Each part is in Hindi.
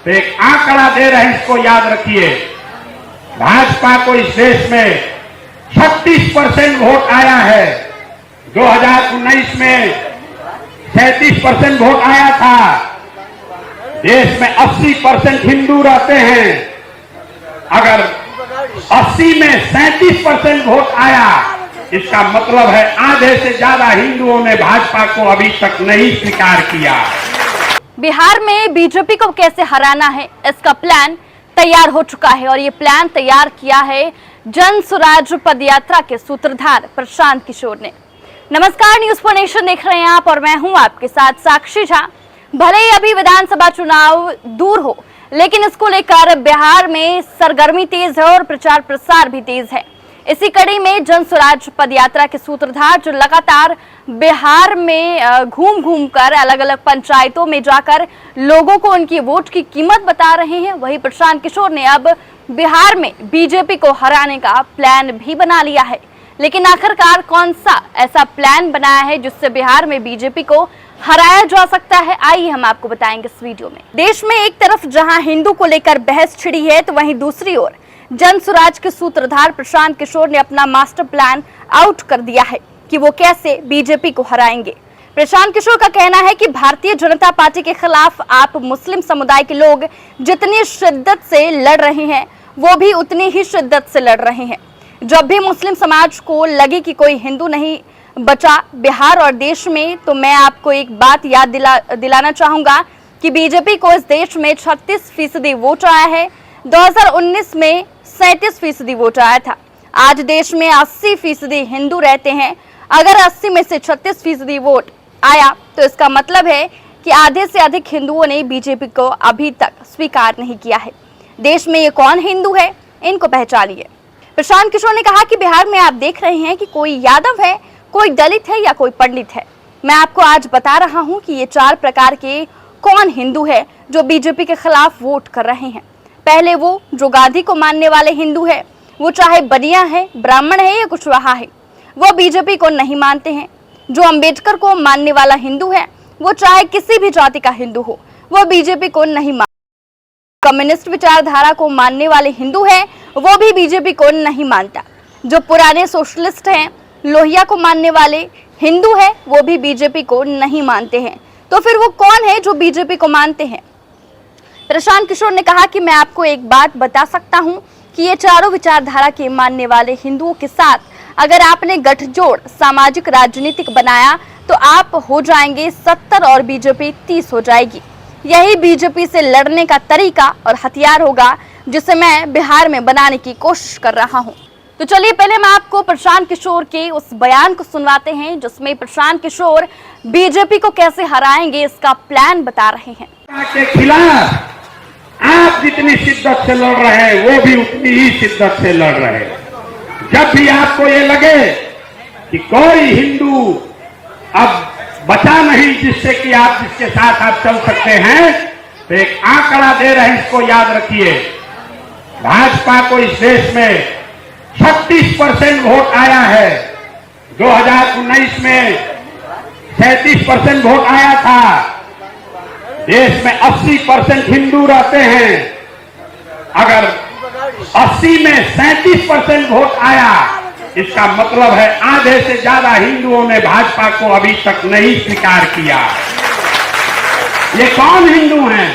तो एक आंकड़ा दे रहे हैं, इसको याद रखिए। भाजपा को इस देश में 36% वोट आया है। 2019 में 37% वोट आया था। देश में 80% हिंदू रहते हैं। अगर 80 में 37% वोट आया, इसका मतलब है आधे से ज्यादा हिंदुओं ने भाजपा को अभी तक नहीं स्वीकार किया। बिहार में बीजेपी को कैसे हराना है, इसका प्लान तैयार हो चुका है और ये प्लान तैयार किया है जन स्वराज पदयात्रा के सूत्रधार प्रशांत किशोर ने। नमस्कार, न्यूज फॉर नेशन देख रहे हैं आप और मैं हूं आपके साथ साक्षी झा। भले ही अभी विधानसभा चुनाव दूर हो, लेकिन इसको लेकर बिहार में सरगर्मी तेज है और प्रचार प्रसार भी तेज है। इसी कड़ी में जन स्वराज पदयात्रा के सूत्रधार जो लगातार बिहार में घूम घूम कर अलग अलग पंचायतों में जाकर लोगों को उनकी वोट की कीमत बता रहे हैं, वही प्रशांत किशोर ने अब बिहार में बीजेपी को हराने का प्लान भी बना लिया है। लेकिन आखिरकार कौन सा ऐसा प्लान बनाया है जिससे बिहार में बीजेपी को हराया जा सकता है, आइए हम आपको बताएंगे इस वीडियो में। देश में एक तरफ जहां हिंदू को लेकर बहस छिड़ी है, तो वहीं दूसरी ओर जन स्वराज के सूत्रधार प्रशांत किशोर ने अपना मास्टर प्लान आउट कर दिया है कि वो कैसे बीजेपी को हराएंगे। प्रशांत किशोर का कहना है कि भारतीय जनता पार्टी के खिलाफ आप मुस्लिम समुदाय के लोग जितनी शिद्दत से लड़ रहे हैं, वो भी उतनी ही शिद्दत से लड़ रहे हैं। जब भी मुस्लिम समाज को लगे कि कोई हिंदू नहीं बचा बिहार और देश में, तो मैं आपको एक बात याद दिलाना चाहूंगा कि बीजेपी को इस देश में 36% वोट आया है। 2019 में 37% वोट आया था। आज देश में 80% हिंदू रहते हैं। अगर 80 में से 36% वोट आया, तो इसका मतलब है कि आधे से अधिक हिंदुओं ने बीजेपी को अभी तक स्वीकार नहीं किया है। देश में ये कौन हिंदू है, इनको पहचानिए। प्रशांत किशोर ने कहा कि बिहार में आप देख रहे हैं कि कोई यादव है, कोई दलित है या कोई पंडित है। मैं आपको आज बता रहा हूं कि ये 4 प्रकार के कौन हिंदू है जो बीजेपी के खिलाफ वोट कर रहे हैं। पहले वो जो गांधी को मानने वाले हिंदू है, वो चाहे बनिया है, ब्राह्मण है या कुशवाहा है, वो बीजेपी को नहीं मानते हैं। जो अंबेडकर को मानने वाला हिंदू है, वो चाहे किसी भी जाति का हिंदू हो, वो बीजेपी को नहीं मानता। कम्युनिस्ट विचारधारा को मानने वाले हिंदू है, वो भी बीजेपी को नहीं मानता। जो पुराने सोशलिस्ट हैं, लोहिया को मानने वाले हिंदू है, वो भी बीजेपी को नहीं मानते हैं। तो फिर वो कौन है जो बीजेपी को मानते हैं? प्रशांत किशोर ने कहा कि मैं आपको एक बात बता सकता हूं कि ये चारों विचारधारा के मानने वाले हिंदुओं के साथ अगर आपने गठजोड़ सामाजिक राजनीतिक बनाया, तो आप हो जाएंगे 70 और बीजेपी 30 हो जाएगी। यही बीजेपी से लड़ने का तरीका और हथियार होगा जिसे मैं बिहार में बनाने की कोशिश कर रहा हूं। तो चलिए पहले मैं आपको प्रशांत किशोर के उस बयान को सुनवाते हैं जिसमें प्रशांत किशोर बीजेपी को कैसे हराएंगे इसका प्लान बता रहे हैं। के खिलाफ आप जितनी शिद्दत से लड़ रहे हैं, वो भी उतनी ही शिद्दत से लड़ रहे हैं। जब भी आपको ये लगे कि कोई हिंदू अब बचा नहीं जिससे कि आप जिसके साथ आप चल सकते हैं, तो एक आंकड़ा दे रहे हैं, इसको याद रखिए। भाजपा को इस देश में 36% वोट आया है। 2019 में 37% वोट आया था। देश में 80% हिंदू रहते हैं। अगर 80 में 37% वोट आया, इसका मतलब है आधे से ज्यादा हिंदुओं ने भाजपा को अभी तक नहीं स्वीकार किया। ये कौन हिंदू हैं,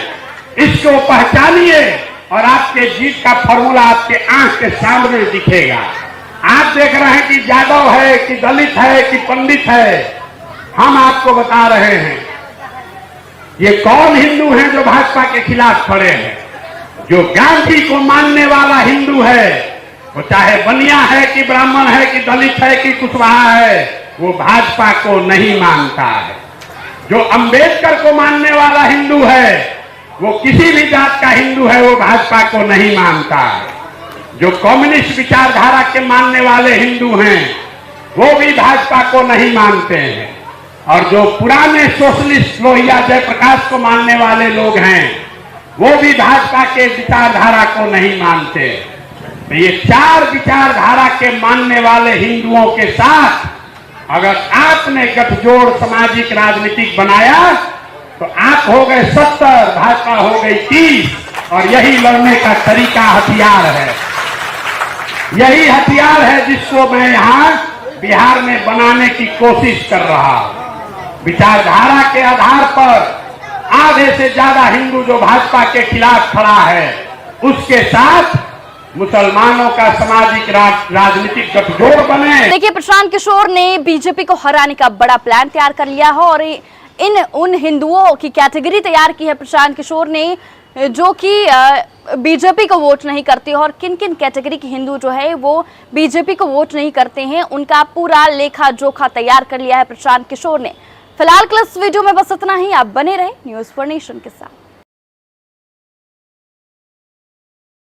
इसको पहचानिए और आपके जीत का फॉर्मूला आपके आंख के सामने दिखेगा। आप देख रहे हैं कि यादव है कि दलित है कि पंडित है, हम आपको बता रहे हैं ये कौन हिंदू हैं जो भाजपा के खिलाफ खड़े हैं। जो गांधी को मानने वाला हिंदू है, वो चाहे बनिया है कि ब्राह्मण है कि दलित है कि कुशवाहा है, वो भाजपा को नहीं मानता है। जो अंबेडकर को मानने वाला हिंदू है, वो किसी भी जात का हिंदू है, वो भाजपा को नहीं मानता है। जो कम्युनिस्ट विचारधारा के मानने वाले हिंदू हैं, वो भी भाजपा को नहीं मानते हैं। और जो पुराने सोशलिस्ट लोहिया जयप्रकाश को मानने वाले लोग हैं, वो भी भाजपा के विचारधारा को नहीं मानते। तो ये 4 विचारधारा के मानने वाले हिंदुओं के साथ अगर आपने गठजोड़ सामाजिक राजनीतिक बनाया, तो आप हो गए 70, भाजपा हो गई 30, और यही लड़ने का तरीका हथियार है। यही हथियार है जिसको मैं यहाँ बिहार में बनाने की कोशिश कर रहा हूं। विचारधारा के आधार पर आधे से ज्यादा हिंदू जो भाजपा के खिलाफ खड़ा है, उसके साथ मुसलमानों का सामाजिक राजनीतिक गठजोड़ बने। देखिए, प्रशांत किशोर ने बीजेपी को हराने का बड़ा प्लान तैयार कर लिया है और उन हिंदुओं की कैटेगरी तैयार की है प्रशांत किशोर ने जो कि बीजेपी को वोट नहीं करते हैं, और किन किन कैटेगरी के हिंदू जो है वो बीजेपी को वोट नहीं करते हैं, उनका पूरा लेखा जोखा तैयार कर लिया है प्रशांत किशोर ने। फिलहाल के इस वीडियो में बस इतना ही। आप बने रहे न्यूज़4नेशन के साथ।